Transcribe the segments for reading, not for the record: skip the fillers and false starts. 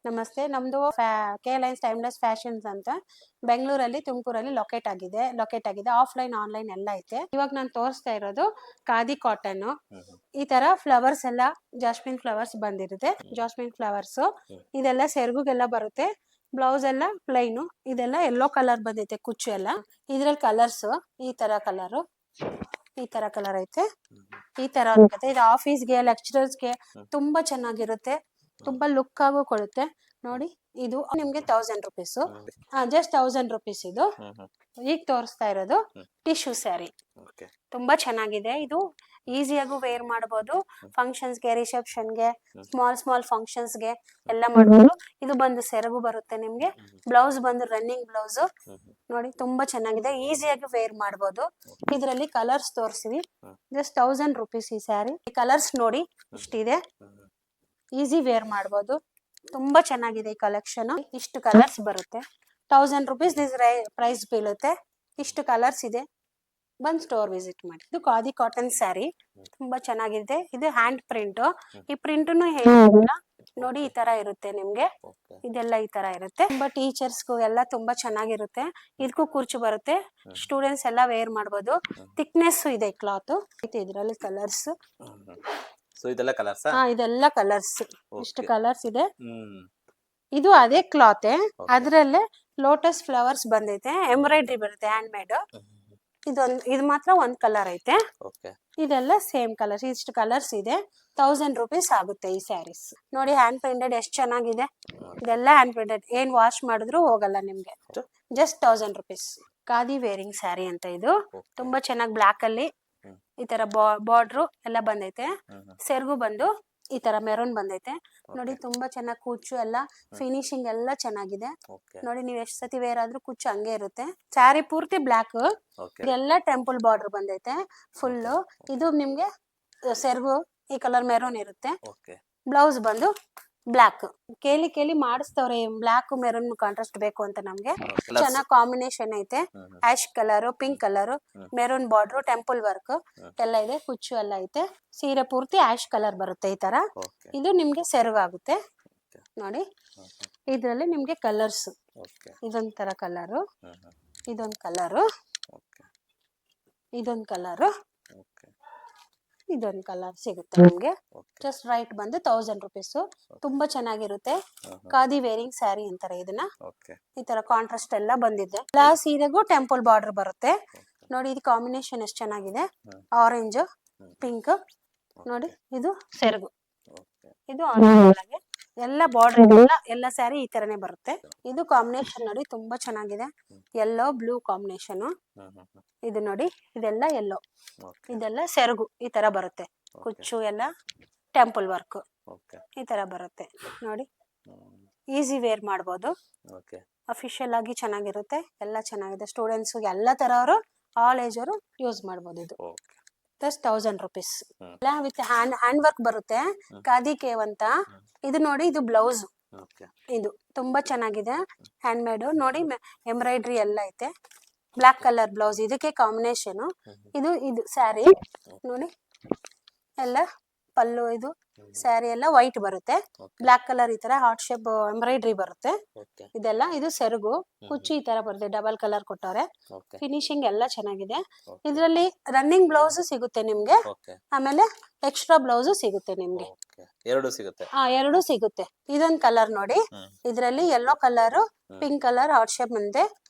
ನಮಸ್ತೆ. ನಮ್ದು K lines timeless fashions ಅಂತ ಬೆಂಗಳೂರಲ್ಲಿ, ತುಮಕೂರಲ್ಲಿ ಲೊಕೇಟ್ ಆಗಿದೆ. ಆಫ್ಲೈನ್ ಆನ್ಲೈನ್ ಎಲ್ಲ ಐತೆ. ಇವಾಗ ನಾನು ತೋರಿಸ್ತಾ ಇರೋದು ಖಾದಿ ಕಾಟನ್. ಈ ತರ ಫ್ಲವರ್ಸ್ ಎಲ್ಲ ಜಾಸ್ಮಿನ್ ಫ್ಲವರ್ಸ್ ಬಂದಿರುತ್ತೆ. ಜಾಸ್ಮಿನ್ ಫ್ಲವರ್ಸ್ ಇದೆಲ್ಲ ಸೆರಗುಗೆಲ್ಲ ಬರುತ್ತೆ. ಬ್ಲೌಸ್ ಎಲ್ಲ ಪ್ಲೈನು. ಇದೆಲ್ಲ ಯೆಲ್ಲೋ ಕಲರ್ ಬಂದೈತೆ ಕುಚ್ಚು ಎಲ್ಲ. ಇದ್ರಲ್ಲಿ ಕಲರ್ಸ್ ಈ ತರ ಕಲರ್, ಈ ತರ ಕಲರ್ ಐತೆ. ಈ ತರ ಆಗುತ್ತೆ. ಇದು ಆಫೀಸ್ಗೆ, ಲೆಕ್ಚರರ್ಸ್ಗೆ ತುಂಬಾ ಚೆನ್ನಾಗಿರುತ್ತೆ. ತುಂಬಾ ಲುಕ್ ಆಗು ಕೊಡುತ್ತೆ. ನೋಡಿ, ಇದು ನಿಮ್ಗೆ 1000 ರುಪೀಸ್. Just 1000 rupees. ಇದು ಈಗ ತೋರಿಸ್ತಾ ಇರೋದು ಟಿಶ್ಯೂ ಸ್ಯಾರಿ. ತುಂಬಾ ಚೆನ್ನಾಗಿದೆ. ಇದು ಈಸಿಯಾಗೂ ವೇರ್ ಮಾಡಬಹುದು. ಫಂಕ್ಷನ್ಸ್ಗೆ, ರಿಸೆಪ್ಷನ್ಗೆ, ಸ್ಮಾಲ್ ಫಂಕ್ಷನ್ಸ್ಗೆ ಎಲ್ಲ ಮಾಡಬಹುದು. ಇದು ಬಂದು ಸೆರಗು ಬರುತ್ತೆ ನಿಮ್ಗೆ. ಬ್ಲೌಸ್ ಬಂದು ರನ್ನಿಂಗ್ ಬ್ಲೌಸ್. ನೋಡಿ, ತುಂಬಾ ಚೆನ್ನಾಗಿದೆ. ಈಸಿಯಾಗಿ ವೇರ್ ಮಾಡಬಹುದು. ಇದರಲ್ಲಿ ಕಲರ್ಸ್ ತೋರಿಸ್ತೀವಿ. ಜಸ್ಟ್ 1000 ರುಪೀಸ್ ಈ ಸ್ಯಾರಿ. ಕಲರ್ಸ್ ನೋಡಿ ಇಷ್ಟಿದೆ. ಈಸಿ ವೇರ್ ಮಾಡಬಹುದು. ತುಂಬಾ ಚೆನ್ನಾಗಿದೆ ಈ ಕಲೆಕ್ಷನ್. ಇಷ್ಟು ಕಲರ್ಸ್ ಬರುತ್ತೆ. 1000 ರುಪೀಸ್ ಪ್ರೈಸ್ ಬೀಳುತ್ತೆ. ಇಷ್ಟು ಕಲರ್ಸ್ ಇದೆ. ಬಂದ್ ಸ್ಟೋರ್ ವಿಸಿಟ್ ಮಾಡಿ. ಇದು ಖಾದಿ ಕಾಟನ್ ಸ್ಯಾರಿ. ತುಂಬಾ ಚೆನ್ನಾಗಿದೆ. ಇದು ಹ್ಯಾಂಡ್ ಪ್ರಿಂಟ್. ಈ ಪ್ರಿಂಟ್ ಹೇಳಿಲ್ಲ ನೋಡಿ, ಈ ತರ ಇರುತ್ತೆ ನಿಮ್ಗೆ. ಇದೆಲ್ಲ ಈ ತರ ಇರುತ್ತೆ. ತುಂಬಾ ಟೀಚರ್ಸ್ಗೂ ಎಲ್ಲ ತುಂಬಾ ಚೆನ್ನಾಗಿರುತ್ತೆ. ಇದಕ್ಕೂ ಕುರ್ಚು ಬರುತ್ತೆ. ಸ್ಟೂಡೆಂಟ್ಸ್ ಎಲ್ಲ ವೇರ್ ಮಾಡಬಹುದು. ಥಿಕ್ನೆಸ್ ಇದೆ ಕ್ಲಾತ್. ಇದರಲ್ಲಿ ಕಲರ್ಸ್. ಇದೆಲ್ಲ ಕಲರ್ಸ್. ಇದೆಲ್ಲ ಕಲರ್ಸ್. ಇಷ್ಟು ಕಲರ್ಸ್ ಇದೆ. ಇದು ಅದೇ ಕ್ಲಾತ್. ಅದ್ರಲ್ಲೇ ಲೋಟಸ್ ಫ್ಲವರ್ಸ್ ಬಂದೈತೆ. ಎಂಬ್ರಾಯ್ಡ್ರಿ ಬರುತ್ತೆ, ಹ್ಯಾಂಡ್ ಮೇಡ್. ಇದು ಮಾತ್ರ ಒಂದ್ ಕಲರ್ ಐತೆ. ಇದೆಲ್ಲ ಸೇಮ್ ಕಲರ್ಸ್. ಇಷ್ಟು ಕಲರ್ಸ್ ಇದೆ. 1000 ರುಪೀಸ್ ಆಗುತ್ತೆ ಈ ಸ್ಯಾರೀಸ್. ನೋಡಿ, ಹ್ಯಾಂಡ್ ಪ್ರಿಂಟೆಡ್ ಎಷ್ಟು ಚೆನ್ನಾಗಿದೆ. ಇದೆಲ್ಲ ಹ್ಯಾಂಡ್ ಪ್ರಿಂಟೆಡ್. ಏನ್ ವಾಶ್ ಮಾಡಿದ್ರು ಹೋಗಲ್ಲ ನಿಮ್ಗೆ. Just 1000 rupees. Khadi varying sari ಅಂತ ಇದು. ತುಂಬಾ ಚೆನ್ನಾಗಿ ಬ್ಲಾಕ್ ಅಲ್ಲಿ ಈ ತರ ಬಾರ್ಡ್ರು ಎಲ್ಲ ಬಂದೈತೆ. ಸೆರಗು ಬಂದು ಈ ತರ ಮೆರೂನ್ ಬಂದೈತೆ. ನೋಡಿ, ತುಂಬಾ ಚೆನ್ನಾಗಿ ಕುಚ್ಚು ಎಲ್ಲ ಫಿನಿಶಿಂಗ್ ಎಲ್ಲ ಚೆನ್ನಾಗಿದೆ. ನೋಡಿ, ನೀವ್ ಎಷ್ಟ್ ಸತಿ ವೇರ್ ಆದ್ರೂ ಕುಚ್ಚು ಹಂಗೆ ಇರುತ್ತೆ. ಸ್ಯಾರಿ ಪೂರ್ತಿ ಬ್ಲಾಕ್. ಇದೆಲ್ಲ ಟೆಂಪಲ್ ಬಾರ್ಡರ್ ಬಂದೈತೆ ಫುಲ್. ಇದು ನಿಮ್ಗೆ ಸೆರಗು ಈ ಕಲರ್ ಮೆರೂನ್ ಇರುತ್ತೆ. ಬ್ಲೌಸ್ ಬಂದು ಬ್ಲಾಕ್. ಕೇಳಿ ಮಾಡಿಸ್ತವ್ರೆ ಬ್ಲಾಕ್ ಮೆರೂನ್ ಕಾಂಟ್ರಾಸ್ಟ್ ಬೇಕು ಅಂತ. ನಮ್ಗೆ ಚೆನ್ನಾಗ್ ಕಾಂಬಿನೇಷನ್ ಐತೆ. Ash colour, pink colour, maroon border, temple work ಎಲ್ಲ ಇದೆ. ಕುಚ್ಚು ಎಲ್ಲ ಐತೆ. ಸೀರೆ ಪೂರ್ತಿ ಆಶ್ ಕಲರ್ ಬರುತ್ತೆ ಈ ತರ. ಇದು ನಿಮ್ಗೆ ಸೆರಗಾಗುತ್ತೆ. ನೋಡಿ, ಇದ್ರಲ್ಲಿ ನಿಮ್ಗೆ ಕಲರ್ಸ್. ಇದೊಂದ್ ತರ ಕಲರು, ಇದೊಂದ್ ಕಲರು, ಇದೊಂದ್ ಕಲರು, ಇದೊಂದ್ ಕಲರ್ ಸಿಗುತ್ತೆ ನಿಮ್ಗೆ. ಜಸ್ಟ್ ರೈಟ್ ಬಂದು 1000 ರುಪೀಸ್. ತುಂಬಾ ಚೆನ್ನಾಗಿರುತ್ತೆ. ಖಾದಿ ವೇರಿಂಗ್ ಸ್ಯಾರಿ ಅಂತಾರೆ ಇದನ್ನ. ಈ ತರ ಕಾಂಟ್ರಾಸ್ಟ್ ಎಲ್ಲ ಬಂದಿದೆ. ಎಲ್ಲಾ ಸೀರೆಗೂ ಟೆಂಪಲ್ ಬಾರ್ಡರ್ ಬರುತ್ತೆ. ನೋಡಿ, ಇದು ಕಾಂಬಿನೇಷನ್ ಎಷ್ಟು ಚೆನ್ನಾಗಿದೆ. Orange, pink. ನೋಡಿ, ಇದು ಸೆರಗು. ಇದು ಆರೆಂಜ್. ಎಲ್ಲ ಬಾರ್ಡರ್ ಎಲ್ಲ ಸ್ಯಾರಿ ಈ ತರನೇ ಬರುತ್ತೆ. ಇದು ಕಾಂಬಿನೇಷನ್ ನೋಡಿ, ತುಂಬಾ ಚೆನ್ನಾಗಿದೆ. Yellow blue combination. ಇದು ನೋಡಿ, ಇದೆಲ್ಲ ಯೆಲ್ಲೋ. ಇದೆಲ್ಲ ಸೆರಗು ಈ ತರ ಬರುತ್ತೆ. ಕುಚ್ಚು ಎಲ್ಲ ಟೆಂಪಲ್ ವರ್ಕ್ ಈ ತರ ಬರುತ್ತೆ. ನೋಡಿ, ಈಸಿ ವೇರ್ ಮಾಡಬಹುದು. ಅಫಿಷಿಯಲ್ ಆಗಿ ಚೆನ್ನಾಗಿರುತ್ತೆ. ಎಲ್ಲ ಚೆನ್ನಾಗಿದೆ. ಸ್ಟೂಡೆಂಟ್ಸ್ ಎಲ್ಲ ತರವರು, ಆಲ್ ಏಜ್ ಅವರು ಯೂಸ್ ಮಾಡಬಹುದು. ಇದು just 1000 rupees. With hand work ಬರುತ್ತೆ. ಖಾದಿ ಕೇವ್ ಅಂತ. ಇದು ನೋಡಿ, ಇದು ಬ್ಲೌಸ್. ಇದು ತುಂಬಾ ಚೆನ್ನಾಗಿದೆ. Hand made. ನೋಡಿ, ಎಂಬ್ರಾಯ್ಡ್ರಿ ಎಲ್ಲ ಐತೆ. Black colour blouse. ಇದಕ್ಕೆ ಕಾಂಬಿನೇಷನ್. ಇದು ಸ್ಯಾರಿ ನೋಡಿ, ಎಲ್ಲ ಪಲ್ಲು. ಇದು ಸ್ಯಾರಿ ಎಲ್ಲ ವೈಟ್ ಬರುತ್ತೆ. ಬ್ಲಾಕ್ ಕಲರ್ ಈ ತರ ಹಾರ್ಟ್ ಶೇಪ್ ಎಂಬ್ರಾಯ್ಡ್ರಿ ಬರುತ್ತೆ. ಇದೆಲ್ಲ ಇದು ಸೆರಗು. ಕುಚ್ಚು ಈ ತರ ಬರುತ್ತೆ. ಡಬಲ್ ಕಲರ್ ಕೊಟ್ಟವ್ರೆ. ಫಿನಿಶಿಂಗ್ ಎಲ್ಲ ಚೆನ್ನಾಗಿದೆ. ಇದ್ರಲ್ಲಿ ರನ್ನಿಂಗ್ ಬ್ಲೌಸ್ ಸಿಗುತ್ತೆ ನಿಮ್ಗೆ. ಆಮೇಲೆ ಎಕ್ಸ್ಟ್ರಾ ಬ್ಲೌಸ್ ಸಿಗುತ್ತೆ ನಿಮ್ಗೆ. ಎರಡು ಸಿಗುತ್ತೆ. ಇದೊಂದ್ ಕಲರ್ ನೋಡಿ, ಇದ್ರಲ್ಲಿ yellow colour, pink colour heart shape ಬಂದೆ.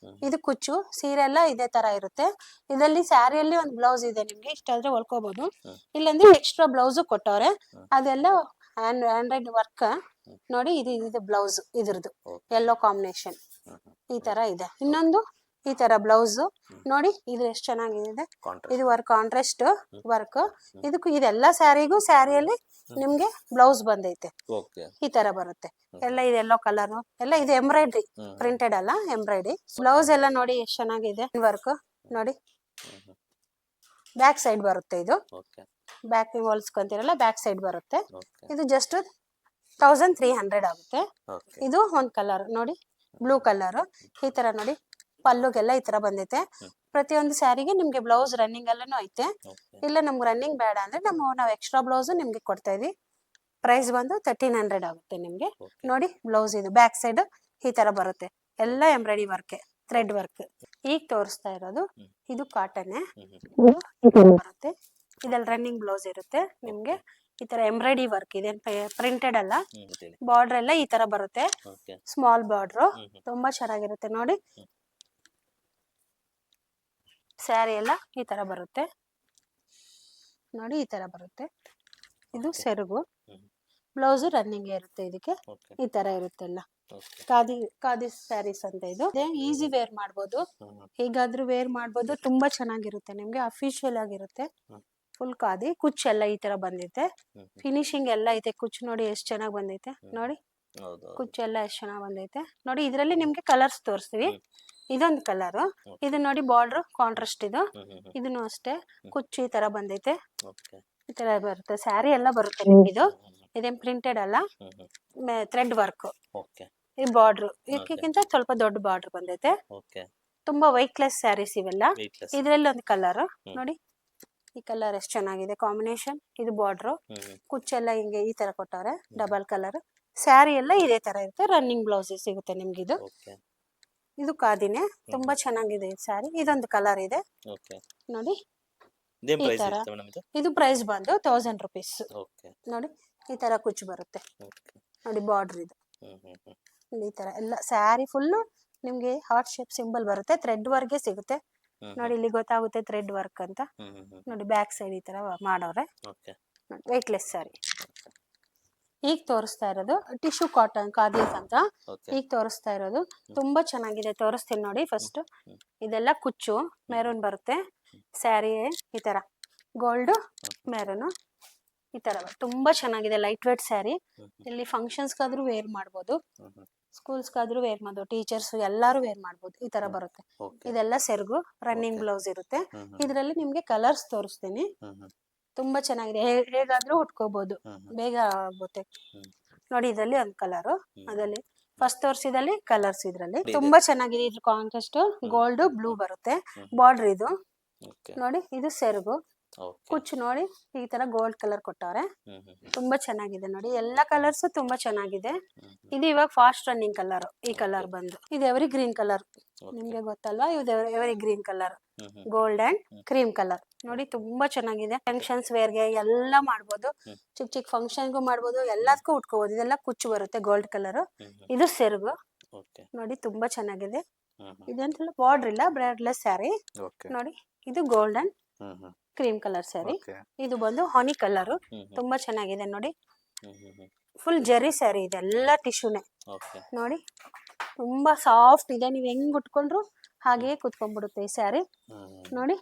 ಇದು ಕುಚ್ಚು. ಸೀರೆ ಎಲ್ಲ ಇದೇ ತರ ಇರುತ್ತೆ. ಇದರಲ್ಲಿ ಸ್ಯಾರಿಯಲ್ಲಿ ಒಂದು ಬ್ಲೌಸ್ ಇದೆ ನಿಮ್ಗೆ. ಇಷ್ಟಾದ್ರೆ ಹೊಲ್ಕೋಬಹುದು. ಇಲ್ಲಂದ್ರೆ ಎಕ್ಸ್ಟ್ರಾ ಬ್ಲೌಸ್ ಕೊಟ್ಟವ್ರೆ. ಅದೆಲ್ಲ ಹ್ಯಾಂಡ್ ವರ್ಕ್. ನೋಡಿ, ಇದು ಬ್ಲೌಸ್. ಇದ್ರದ್ದು ಯೆಲ್ಲೋ ಕಾಂಬಿನೇಷನ್ ಈ ತರ ಇದೆ. ಇನ್ನೊಂದು ಈ ತರ ಬ್ಲೌಸ್ ನೋಡಿ, ಇದು ಎಷ್ಟು ಚೆನ್ನಾಗಿದೆ. ಇದು ವರ್ಕ್ ಕಾಂಟ್ರಾಸ್ಟ್ ವರ್ಕ್. ಇದಕ್ಕೂ ಇದೆಲ್ಲ ಸ್ಯಾರಿಯಲ್ಲಿ ನಿಮ್ಗೆ ಬ್ಲೌಸ್ ಬಂದೈತೆ. ಈ ತರ ಬರುತ್ತೆ. ಎಲ್ಲ ಇದೆಲ್ಲೋ ಕಲರ್ ಎಲ್ಲ. ಇದು ಎಂಬ್ರಾಯ್ಡ್ರಿ, ಪ್ರಿಂಟೆಡ್ ಅಲ್ಲ, ಎಂಬ್ರಾಯ್ಡ್ರಿ. ಬ್ಲೌಸ್ ಎಲ್ಲ ನೋಡಿ ಎಷ್ಟು ಚೆನ್ನಾಗಿದೆ. ವರ್ಕ್ ನೋಡಿ, ಬ್ಯಾಕ್ ಸೈಡ್ ಬರುತ್ತೆ. ಇದು ಬ್ಯಾಕ್ ಹೊಲ್ಸ್ಕೊಂತಿರಲ್ಲ, ಬ್ಯಾಕ್ ಸೈಡ್ ಬರುತ್ತೆ. ಇದು ಜಸ್ಟ್ 1300 ಆಗುತ್ತೆ. ಇದು ಒಂದ್ ಕಲರ್ ನೋಡಿ, ಬ್ಲೂ ಕಲರ್. ಈ ತರ ನೋಡಿ, ಪಲ್ಲುಗೆಲ್ಲ ಈ ತರ ಬಂದೈತೆ. ಪ್ರತಿಯೊಂದು ಸ್ಯಾರಿಗೆ ನಿಮ್ಗೆ ಬ್ಲೌಸ್ ರನ್ನಿಂಗ್ ಎಲ್ಲಾನು ಐತೆ. ಇಲ್ಲ ನಮ್ಗೆ ರನ್ನಿಂಗ್ ಬೇಡ ಅಂದ್ರೆ ನಾವು ಎಕ್ಸ್ಟ್ರಾ ಬ್ಲೌಸ್ ನಿಮ್ಗೆ ಕೊಡ್ತಾ ಇದೀವಿ. ಪ್ರೈಸ್ ಬಂದು 1300 ಆಗುತ್ತೆ ನಿಮ್ಗೆ. Okay. ನೋಡಿ ಬ್ಲೌಸ್ ಇದು ಬ್ಯಾಕ್ ಸೈಡ್ ಈ ತರ ಬರುತ್ತೆ, ಎಲ್ಲ ಎಂಬ್ರಾಯ್ಡಿ ವರ್ಕ್, ಥ್ರೆಡ್ ವರ್ಕ್. ಈಗ ತೋರಿಸ್ತಾ ಇರೋದು ಇದು ಕಾಟನ್ ಬರುತ್ತೆ. ಇದ್ರಲ್ಲಿ ರನ್ನಿಂಗ್ ಬ್ಲೌಸ್ ಇರುತ್ತೆ ನಿಮ್ಗೆ. ಈ ತರ ಎಂಬ್ರಾಯ್ಡಿ ವರ್ಕ್ ಇದೆ, ಪ್ರಿಂಟೆಡ್ ಅಲ್ಲ. ಬಾರ್ಡರ್ ಎಲ್ಲ ಈ ತರ ಬರುತ್ತೆ, ಸ್ಮಾಲ್ ಬಾರ್ಡರ್, ತುಂಬಾ ಚೆನ್ನಾಗಿರುತ್ತೆ ನೋಡಿ. ಸ್ಯಾರಿ ಎಲ್ಲ ಈ ತರ ಬರುತ್ತೆ ನೋಡಿ, ಈ ತರ ಬರುತ್ತೆ. ಇದು ಸೆರಗು, ಬ್ಲೌಸ್ ರನ್ನಿಂಗ್ ಇರುತ್ತೆ ಇದಕ್ಕೆ. ಈ ತರ ಇರುತ್ತೆ ಎಲ್ಲ. ಖಾದಿ ಸ್ಯಾರೀಸ್ ಅಂತ ಇದು. ಈಸಿ ವೇರ್ ಮಾಡ್ಬೋದು, ಹೇಗಾದ್ರೂ ವೇರ್ ಮಾಡ್ಬೋದು. ತುಂಬಾ ಚೆನ್ನಾಗಿರುತ್ತೆ ನಿಮ್ಗೆ, ಅಫಿಷಿಯಲ್ ಆಗಿರುತ್ತೆ. ಫುಲ್ ಖಾದಿ, ಕುಚ್ಚೆಲ್ಲ ಈ ತರ ಬಂದೈತೆ. ಫಿನಿಶಿಂಗ್ ಎಲ್ಲ ಐತೆ. ಕುಚ್ಚು ನೋಡಿ ಎಷ್ಟು ಚೆನ್ನಾಗಿ ಬಂದೈತೆ ನೋಡಿ, ಕುಚ್ಚೆಲ್ಲ ಎಷ್ಟು ಚೆನ್ನಾಗಿ ಬಂದೈತೆ ನೋಡಿ. ಇದ್ರಲ್ಲಿ ನಿಮ್ಗೆ ಕಲರ್ಸ್ ತೋರಿಸ್ತೀವಿ. ಇದೊಂದು ಕಲರ್, ಇದು ನೋಡಿ ಬಾರ್ಡರ್ ಕಾಂಟ್ರಾಸ್ಟ್. ಇದು ಇದನ್ನು ಅಷ್ಟೇ, ಕುಚ್ಚು ಈ ತರ ಬಂದೈತೆ, ಈ ತರ ಬರುತ್ತೆ. ಸ್ಯಾರಿ ಎಲ್ಲ ಬರುತ್ತೆ ನಿಮ್ಗೆ. ಇದೇನ್ ಪ್ರಿಂಟೆಡ್ ಅಲ್ಲ, ಥ್ರೆಡ್ ವರ್ಕ್. ಈ ಬಾರ್ಡರ್ ಇದಕ್ಕಿಂತ ಸ್ವಲ್ಪ ದೊಡ್ಡ ಬಾರ್ಡರ್ ಬಂದೈತೆ. ತುಂಬಾ ವೈಟ್ಲೆಸ್ ಸ್ಯಾರೀಸ್ ಇವೆಲ್ಲ. ಇದ್ರಲ್ಲಿ ಒಂದು ಕಲರ್ ನೋಡಿ, ಈ ಕಲರ್ ಎಷ್ಟು ಚೆನ್ನಾಗಿದೆ ಕಾಂಬಿನೇಷನ್. ಇದು ಬಾರ್ಡರ್, ಕುಚ್ಚೆಲ್ಲ ಹಿಂಗೆ ಈ ತರ ಕೊಟ್ಟವ್ರೆ, ಡಬಲ್ ಕಲರ್. ಸ್ಯಾರಿ ಎಲ್ಲ ಇದೇ ತರ ಇರುತ್ತೆ. ರನ್ನಿಂಗ್ ಬ್ಲೌಸ್ ಸಿಗುತ್ತೆ ನಿಮ್ಗೆ. ಇದು ಖಾದಿನೇ, ತುಂಬಾ ಚೆನ್ನಾಗಿದೆ ಈ ಸ್ಯಾರಿ. ಇದೊಂದು ಕಲರ್ ಇದೆ ನೋಡಿ, ಈ ತರ. ಇದು ಪ್ರೈಸ್ ಬಂದು 1000 rupees ನೋಡಿ. ಈ ತರ ಕುಚ್ಚು ಬರುತ್ತೆ ನೋಡಿ, ಬಾರ್ಡರ್ ಇದು ಈ ತರ ಎಲ್ಲ. ಸ್ಯಾರಿ ಫುಲ್ ನಿಮ್ಗೆ ಹಾರ್ಟ್ ಶೇಪ್ ಸಿಂಬಲ್ ಬರುತ್ತೆ, ಥ್ರೆಡ್ ವರ್ಕ್ ಸಿಗುತ್ತೆ ನೋಡಿ. ಇಲ್ಲಿ ಗೊತ್ತಾಗುತ್ತೆ ಥ್ರೆಡ್ ವರ್ಕ್ ಅಂತ ನೋಡಿ. ಬ್ಯಾಕ್ ಸೈಡ್ ಈ ತರ ಮಾಡವ್ರೆ, ವೆಯ್ಟ್ಲೆಸ್ ಸ್ಯಾರಿ. ಈಗ ತೋರಿಸ್ತಾ ಇರೋದು ಟಿಶ್ಯೂ ಕಾಟನ್ ಖಾದೀಸ್ ಅಂತ. ಈಗ ತೋರಿಸ್ತಾ ಇರೋದು ತುಂಬಾ ಚೆನ್ನಾಗಿದೆ, ತೋರಿಸ್ತೀನಿ ನೋಡಿ. ಫಸ್ಟ್ ಇದೆಲ್ಲ ಕುಚ್ಚು ಮೆರೂನ್ ಬರುತ್ತೆ. ಸ್ಯಾರಿ ಈ ತರ ಗೋಲ್ಡ್ ಮೆರೂನ್ ಈ ತರ ತುಂಬಾ ಚೆನ್ನಾಗಿದೆ. Light weight sari. ಇಲ್ಲಿ ಫಂಕ್ಷನ್ಸ್ಗಾದ್ರೂ ವೇರ್ ಮಾಡ್ಬೋದು, ಸ್ಕೂಲ್ಸ್ಗಾದ್ರೂ ವೇರ್ ಮಾಡ್ಬೋದು, ಟೀಚರ್ಸ್ ಎಲ್ಲಾರು ವೇರ್ ಮಾಡ್ಬೋದು. ಈ ತರ ಬರುತ್ತೆ. ಇದೆಲ್ಲ ಸೆರಗು, ರನ್ನಿಂಗ್ ಬ್ಲೌಸ್ ಇರುತ್ತೆ. ಇದ್ರಲ್ಲಿ ನಿಮ್ಗೆ ಕಲರ್ಸ್ ತೋರಿಸ್ತೀನಿ. ತುಂಬಾ ಚೆನ್ನಾಗಿದೆ, ಹೇಗಾದ್ರೂ ಉಟ್ಕೋಬಹುದು, ಬೇಗ ಆಗುತ್ತೆ ನೋಡಿ. ಇದ್ರಲ್ಲಿ ಒಂದು ಕಲರ್, ಅದ್ರಲ್ಲಿ ಫಸ್ಟ್ ತೋರಿಸಿದಲ್ಲಿ ಕಲರ್ಸ್. ಇದ್ರಲ್ಲಿ ತುಂಬಾ ಚೆನ್ನಾಗಿದೆ. ಇದ್ರ ಕಾಂಟ್ರಾಸ್ಟ್ ಗೋಲ್ಡ್ ಬ್ಲೂ ಬರುತ್ತೆ. ಬಾರ್ಡರ್ ಇದು ನೋಡಿ, ಇದು ಸೆರಗು. ಕುಚ್ಚು ನೋಡಿ ಈ ತರ ಗೋಲ್ಡ್ ಕಲರ್ ಕೊಟ್ಟವ್ರೆ, ತುಂಬಾ ಚೆನ್ನಾಗಿದೆ ನೋಡಿ. ಎಲ್ಲಾ ಕಲರ್ಸ್ ತುಂಬಾ ಚೆನ್ನಾಗಿದೆ. ಇದು ಇವಾಗ ಫಾಸ್ಟ್ ರನ್ನಿಂಗ್ ಕಲರ್. ಈ ಕಲರ್ ಬಂದು ಇದು ಎವರಿ ಗ್ರೀನ್ ಕಲರ್, ನಿಮ್ಗೆ ಗೊತ್ತಲ್ವಾ? ಇದು every green colour, gold and cream colour ನೋಡಿ. ತುಂಬಾ ಚೆನ್ನಾಗಿದೆ. ಫಂಕ್ಷನ್ಸ್ ವೇರ್ಗೆ ಎಲ್ಲ ಮಾಡ್ಬೋದು, ಚಿಕ್ಕ ಚಿಕ್ಕ ಫಂಕ್ಷನ್ಗೂ ಮಾಡ್ಬೋದು, ಎಲ್ಲದಕ್ಕೂ ಉಟ್ಕೋಬಹುದು. ಇದೆಲ್ಲ ಕುಚ್ಚು ಬರುತ್ತೆ ಗೋಲ್ಡ್ ಕಲರ್. ಇದು ಸೆರಗು ನೋಡಿ, ತುಂಬಾ ಚೆನ್ನಾಗಿದೆ. ಇದಂತ ಬಾರ್ಡರ್ ಇಲ್ಲ, ಬ್ರಾಡ್ಲೆಸ್ ಸ್ಯಾರಿ ನೋಡಿ. ಇದು gold and cream colour sari. ಇದು ಬಂದು ಹಾನಿ ಕಲರ್, ತುಂಬಾ ಚೆನ್ನಾಗಿದೆ ನೋಡಿ. ಫುಲ್ ಜರಿ ಸ್ಯಾರಿ, ಇದೆಲ್ಲ ಟಿಶ್ಯೂನೇ ನೋಡಿ. ತುಂಬಾ ಸಾಫ್ಟ್ ಇದೆ, ನೀವ್ ಹೆಂಗ್ ಉಟ್ಕೊಂಡ್ರು ಹಾಗೆ ಕುತ್ಕೊಂಡ್ಬಿಡುತ್ತೆ ಈ ಸ್ಯಾರಿ ನೋಡಿ.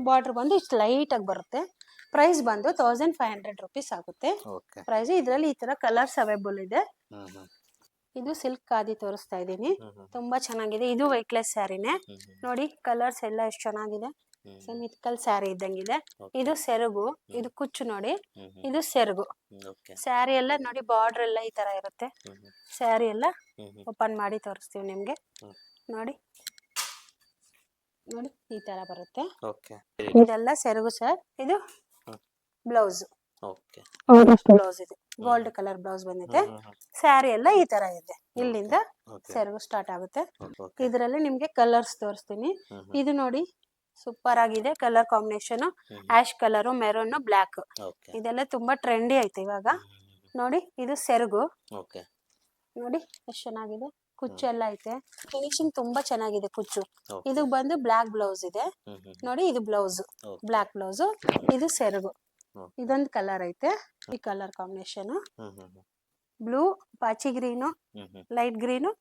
ಬಾರ್ಡರ್ ಬಂದು ಇಷ್ಟು ಲೈಟ್ ಆಗಿ ಬರುತ್ತೆ. ಪ್ರೈಸ್ ಬಂದು 1500 rupees ಆಗುತ್ತೆ ಪ್ರೈಸ್. ಇದ್ರಲ್ಲಿ ಈ ತರ ಕಲರ್ಸ್ ಅವೈಲೇಬಲ್ ಇದೆ. ಇದು ಸಿಲ್ಕ್ ಖಾದಿ ತೋರಿಸ್ತಾ ಇದೀನಿ, ತುಂಬಾ ಚೆನ್ನಾಗಿದೆ. ಇದು ವೈಟ್ಲೆಸ್ ಸ್ಯಾರಿನೇ ನೋಡಿ. ಕಲರ್ಸ್ ಎಲ್ಲ ಎಷ್ಟು ಚೆನ್ನಾಗಿದೆ, ಮಿಥಿಕಲ್ ಸ್ಯಾರಿ ಇದ್ದಂಗಿದೆ. ಇದು ಸೆರಗು, ಇದು ಕುಚ್ಚು ನೋಡಿ. ಇದು ಸೆರಗು. ಸ್ಯಾರಿ ಎಲ್ಲ ನೋಡಿ, ಬಾರ್ಡರ್ ಎಲ್ಲ ಈ ತರ ಇರುತ್ತೆ. ಸ್ಯಾರಿ ಎಲ್ಲ ಓಪನ್ ಮಾಡಿ ತೋರಿಸ್ತೀವಿ ನಿಮ್ಗೆ ನೋಡಿ. ನೋಡಿ ಈ ತರ ಬರುತ್ತೆ. ಇದೆಲ್ಲ ಸೆರಗು ಸರ್. ಇದು ಬ್ಲೌಸ್, ಬ್ಲೌಸ್ ಇದು ಗೋಲ್ಡ್ ಕಲರ್ ಬ್ಲೌಸ್ ಬಂದಿದೆ. ಸ್ಯಾರಿ ಎಲ್ಲ ಈ ತರ ಇದೆ. ಇಲ್ಲಿಂದ ಸೆರಗು ಸ್ಟಾರ್ಟ್ ಆಗುತ್ತೆ. ಇದರಲ್ಲಿ ನಿಮ್ಗೆ ಕಲರ್ಸ್ ತೋರಿಸ್ತೀನಿ. ಇದು ನೋಡಿ, ಸೂಪರ್ ಆಗಿದೆ colour combination. Ash colour, maroon, black, ಇದೆಲ್ಲ ತುಂಬಾ ಟ್ರೆಂಡಿ ಐತೆ ಇವಾಗ ನೋಡಿ. ಇದು ಸೆರಗು ನೋಡಿ, ಎಷ್ಟು ಚೆನ್ನಾಗಿದೆ. ಕುಚ್ಚು ಎಲ್ಲ ಐತೆ, ಫಿನಿಶಿಂಗ್ ತುಂಬಾ ಚೆನ್ನಾಗಿದೆ ಕುಚ್ಚು. ಇದು ಬಂದು ಬ್ಲಾಕ್ ಬ್ಲೌಸ್ ಇದೆ ನೋಡಿ. ಇದು ಬ್ಲೌಸ್, ಬ್ಲಾಕ್ ಬ್ಲೌಸ್. ಇದು ಸೆರಗು. ಇದೊಂದು ಕಲರ್ ಐತೆ, ಈ ಕಲರ್ ಕಾಂಬಿನೇಷನ್ ಬ್ಲೂ, ಪಾಚಿ ಗ್ರೀನು, ಲೈಟ್ ಗ್ರೀನು,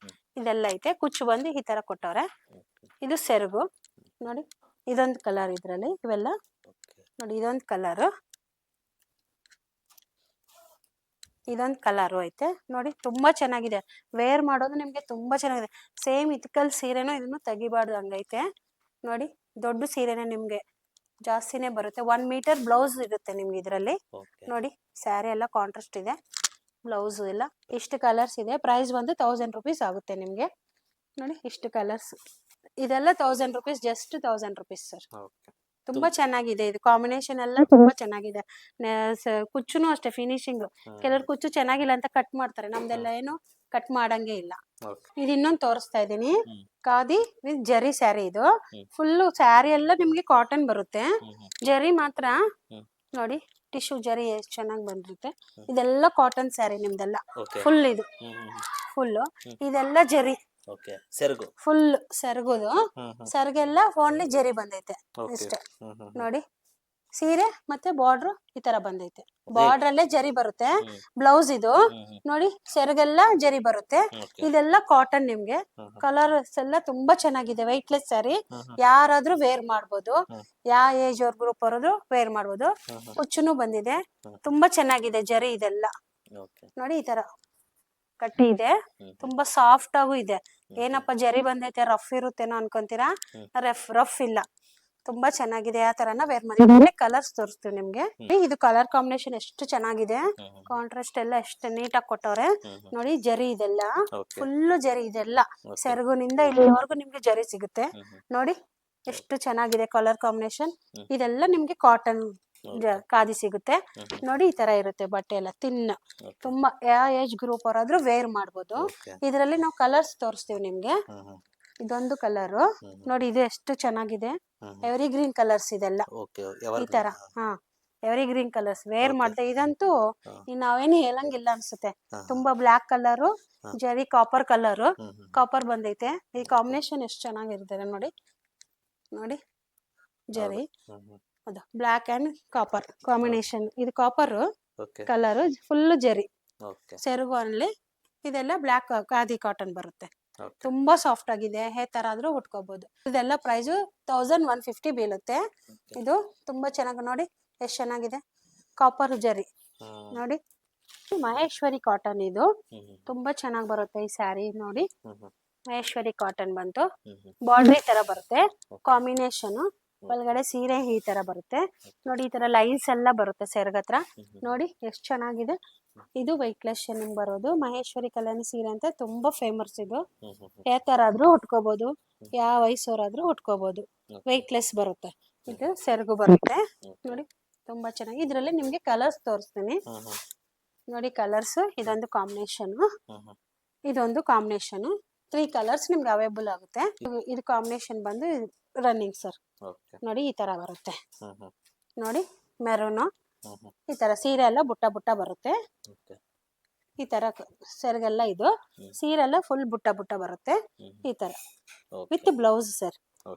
ಇದೆಲ್ಲ ಐತೆ. ಕುಚ್ಚು ಬಂದು ಈ ತರ ಕೊಟ್ಟವ್ರೆ. ಇದು ಸೆರಗು ನೋಡಿ. ಇದೊಂದು ಕಲರ್ ಇದ್ರಲ್ಲಿ, ಇವೆಲ್ಲ ನೋಡಿ. ಇದೊಂದು ಕಲರ್, ಇದೊಂದು ಕಲರ್ ಐತೆ ನೋಡಿ. ತುಂಬಾ ಚೆನ್ನಾಗಿದೆ, ವೇರ್ ಮಾಡೋದು ನಿಮ್ಗೆ ತುಂಬಾ ಚೆನ್ನಾಗಿದೆ. ಸೇಮ್ ಇತ್ಕಲ್ ಸೀರೆನೂ ಇದನ್ನು ತೆಗಿಬಾರ್ದು ಹಂಗೈತೆ ನೋಡಿ. ದೊಡ್ಡ ಸೀರೆನೇ ನಿಮ್ಗೆ ಜಾಸ್ತಿನೇ ಬರುತ್ತೆ. 1 ಮೀಟರ್ ಬ್ಲೌಸ್ ಇರುತ್ತೆ ನಿಮ್ಗೆ ಇದರಲ್ಲಿ ನೋಡಿ. ಸ್ಯಾರಿ ಎಲ್ಲ ಕಾಂಟ್ರಾಸ್ಟ್ ಇದೆ, ಬ್ಲೌಸ್ ಎಲ್ಲ. ಇಷ್ಟು ಕಲರ್ಸ್ ಇದೆ. ಪ್ರೈಸ್ ಬಂದು 1000 rupees ಆಗುತ್ತೆ ನಿಮ್ಗೆ ನೋಡಿ. ಇಷ್ಟು ಕಲರ್ಸ್, ಇದೆಲ್ಲ 1000 rupees, ಜಸ್ಟ್ 1000 rupees ಸರ್. ತುಂಬಾ ಚೆನ್ನಾಗಿದೆ ಇದು ಕಾಂಬಿನೇಷನ್ ಎಲ್ಲ ತುಂಬಾ ಚೆನ್ನಾಗಿದೆ. ಕುಚ್ಚುನು ಅಷ್ಟೇ ಫಿನಿಶಿಂಗ್. ಕೆಲವ್ರು ಕುಚ್ಚು ಚೆನ್ನಾಗಿಲ್ಲ ಅಂತ ಕಟ್ ಮಾಡ್ತಾರೆ, ನಮ್ದೆಲ್ಲ ಏನು ಕಟ್ ಮಾಡಂಗೆ ಇಲ್ಲ. ಇದು ಇನ್ನೊಂದು ತೋರಿಸ್ತಾ ಇದೀನಿ, ಖಾದಿ ವಿತ್ ಜರಿ ಸ್ಯಾರಿ. ಇದು ಫುಲ್ ಸ್ಯಾರಿ ಎಲ್ಲ ನಿಮ್ಗೆ ಕಾಟನ್ ಬರುತ್ತೆ, ಜರಿ ಮಾತ್ರ ನೋಡಿ ಟಿಶ್ಯೂ ಜರಿ ಎಷ್ಟು ಚೆನ್ನಾಗಿ ಬಂದಿರುತ್ತೆ. ಇದೆಲ್ಲ ಕಾಟನ್ ಸ್ಯಾರಿ ನಿಮ್ದೆಲ್ಲ ಫುಲ್. ಇದು ಫುಲ್ ಇದೆಲ್ಲ ಜರಿ, ಫುಲ್ ಸೆರಗುದು. ಸೆರಗೆಲ್ಲ ಓನ್ಲಿ ಜರಿ ಬಂದೈತೆ ಇಷ್ಟೇ ನೋಡಿ. ಸೀರೆ ಮತ್ತೆ ಬಾರ್ಡ್ರ್ ಈ ತರ ಬಂದೈತೆ, ಬಾರ್ಡ್ರ್ ಅಲ್ಲೇ ಜರಿ ಬರುತ್ತೆ. ಬ್ಲೌಸ್ ಇದು ನೋಡಿ, ಸೆರಗೆಲ್ಲ ಜರಿ ಬರುತ್ತೆ. ಇದೆಲ್ಲ ಕಾಟನ್. ನಿಮ್ಗೆ ಕಲರ್ಸ್ ಎಲ್ಲ ತುಂಬಾ ಚೆನ್ನಾಗಿದೆ, ವೆಯ್ಟ್ಲೆಸ್ ಸ್ಯಾರಿ. ಯಾರಾದ್ರೂ ವೇರ್ ಮಾಡ್ಬೋದು, ಯಾವ ಏಜ್ ಅವ್ರ ಗ್ರೂಪ್ ಅವರಾದ್ರೂ ವೇರ್ ಮಾಡ್ಬೋದು. ಕುಚ್ಚುನು ಬಂದಿದೆ, ತುಂಬಾ ಚೆನ್ನಾಗಿದೆ ಜರಿ. ಇದೆಲ್ಲ ನೋಡಿ ಈ ತರ ಕಟ್ಟಿ ಇದೆ, ತುಂಬಾ ಸಾಫ್ಟ್ ಆಗು ಇದೆ. ಏನಪ್ಪ ಜರಿ ಬಂದೈತೆ ರಫ್ ಇರುತ್ತೇನೋ ಅನ್ಕೊಂತೀರಾ, ರಫ್ ಇಲ್ಲ, ತುಂಬಾ ಚೆನ್ನಾಗಿದೆ. ಆ ತರನ ವೇರ್ ಮಾಡಿ. ಕಲರ್ಸ್ ತೋರಿಸ್ತೀವಿ ನಿಮ್ಗೆ. ಇದು ಕಲರ್ ಕಾಂಬಿನೇಷನ್ ಎಷ್ಟು ಚೆನ್ನಾಗಿದೆ, ಕಾಂಟ್ರಾಸ್ಟ್ ಎಲ್ಲ ಎಷ್ಟು ನೀಟಾಗಿ ಕೊಟ್ಟವ್ರೆ ನೋಡಿ. ಜರಿ ಇದೆಲ್ಲ ಫುಲ್ ಜರಿ, ಇದೆಲ್ಲ ಸೆರಗುನಿಂದ ಇಲ್ಲಿವರೆಗೂ ನಿಮ್ಗೆ ಜರಿ ಸಿಗುತ್ತೆ ನೋಡಿ. ಎಷ್ಟು ಚೆನ್ನಾಗಿದೆ ಕಲರ್ ಕಾಂಬಿನೇಷನ್. ಇದೆಲ್ಲ ನಿಮ್ಗೆ ಕಾಟನ್ ಖಾದಿ ಸಿಗುತ್ತೆ ನೋಡಿ. ಈ ತರ ಇರುತ್ತೆ ಬಟ್ಟೆ ಎಲ್ಲ ತಿನ್ನ, ತುಂಬಾ ಯಾವ ಏಜ್ ಗ್ರೂಪ್ ಅವರಾದ್ರೂ ವೇರ್ ಮಾಡ್ಬೋದು. ಇದರಲ್ಲಿ ನಾವು ಕಲರ್ಸ್ ತೋರಿಸ್ತೀವಿ ನಿಮ್ಗೆ. ಇದೊಂದು ಕಲರ್ ನೋಡಿ, ಇದು ಎಷ್ಟು ಚೆನ್ನಾಗಿದೆ, ಎವರಿ ಗ್ರೀನ್ ಕಲರ್ಸ್ ಇದೆಲ್ಲ ಈ ತರ. ಎವರಿ ಗ್ರೀನ್ ಕಲರ್ಸ್ ವೇರ್ ಮಾಡ್ದೆ. ಇದಂತೂ ನಾವೇನು ಹೇಳಂಗಿಲ್ಲ ಅನ್ಸುತ್ತೆ. ತುಂಬಾ ಬ್ಲಾಕ್ ಕಲರು, ಜರಿ ಕಾಪರ್ ಕಲರು, ಕಾಪರ್ ಬಂದೈತೆ. ಈ ಕಾಂಬಿನೇಷನ್ ಎಷ್ಟು ಚೆನ್ನಾಗಿರುತ್ತೆ ನೋಡಿ. ನೋಡಿ ಜರಿ ಅದು ಬ್ಲಾಕ್ ಅಂಡ್ ಕಾಪರ್ ಕಾಂಬಿನೇಷನ್. ಇದು ಕಾಪರ್ ಕಲರ್, ಫುಲ್ ಜರಿ ಸೆರಗು ಅಲ್ಲಿ. ಇದೆಲ್ಲ ಬ್ಲಾಕ್ ಖಾದಿ ಕಾಟನ್ ಬರುತ್ತೆ, ತುಂಬಾ ಸಾಫ್ಟ್ ಆಗಿದೆ. ಹೇ ತರ ಆದ್ರೂ ಉಟ್ಕೋಬಹುದು. ಇದೆಲ್ಲ ಪ್ರೈಸ್ 1150 ಬೀಳುತ್ತೆ. ಇದು ತುಂಬಾ ಚೆನ್ನಾಗಿ ನೋಡಿ, ಎಷ್ಟು ಚೆನ್ನಾಗಿದೆ ಕಾಪರ್ ಜರಿ ನೋಡಿ. ಮಹೇಶ್ವರಿ ಕಾಟನ್, ಇದು ತುಂಬಾ ಚೆನ್ನಾಗಿ ಬರುತ್ತೆ ಈ ಸ್ಯಾರಿ ನೋಡಿ. ಮಹೇಶ್ವರಿ ಕಾಟನ್ ಬಂತು, ಬಾರ್ಡ್ರಿ ತರ ಬರುತ್ತೆ ಕಾಂಬಿನೇಷನ್. ಒಳಗಡೆ ಸೀರೆ ಈ ತರ ಬರುತ್ತೆ ನೋಡಿ. ಈ ತರ ಲೈನ್ಸ್ ಎಲ್ಲ ಬರುತ್ತೆ ಸೆರಗತ್ರ ನೋಡಿ, ಎಷ್ಟು ಚೆನ್ನಾಗಿದೆ. ಇದು ವೈಟ್ಲೆಸ್ ನಿಮ್ಗೆ ಬರೋದು ಮಹೇಶ್ವರಿ ಕಲ್ಯಾಣಿ ಸೀರೆ ಅಂತ ತುಂಬಾ ಫೇಮಸ್. ಇದು ಯಾವ ತರ ಆದ್ರೂ ಉಟ್ಕೋಬಹುದು, ಯಾವ ವಯಸ್ಸವರಾದ್ರೂ ಉಟ್ಕೋಬಹುದು. ವೈಟ್ಲೆಸ್ ಬರುತ್ತೆ. ಇದು ಸೆರಗು ಬರುತ್ತೆ ನೋಡಿ, ತುಂಬಾ ಚೆನ್ನಾಗಿ. ಇದ್ರಲ್ಲಿ ನಿಮ್ಗೆ ಕಲರ್ಸ್ ತೋರಿಸ್ತೀನಿ ನೋಡಿ. ಕಲರ್ಸ್ ಇದೊಂದು ಕಾಂಬಿನೇಷನ್, ಇದೊಂದು ಕಾಂಬಿನೇಷನ್. 3 ಕಲರ್ಸ್ ನಿಮ್ಗೆ ಅವೈಲೇಬಲ್ ಆಗುತ್ತೆ. ಇದು ಕಾಂಬಿನೇಷನ್ ಬಂದು ರನ್ನಿಂಗ್ ಸರ್ ನೋಡಿ. ಈ ತರ ಬರುತ್ತೆ ನೋಡಿ, ಮೆರೂನು. ಈ ತರ ಸೀರೆ ಎಲ್ಲ ಬುಟ್ಟ ಬುಟ್ಟ ಬರುತ್ತೆ. ಈ ತರ ಸೆರಗೆಲ್ಲ, ಇದು ಸೀರೆ ಎಲ್ಲ ಫುಲ್ ಬುಟ್ಟ ಬುಟ್ಟ ಬರುತ್ತೆ ಈ ತರ with blouse sir.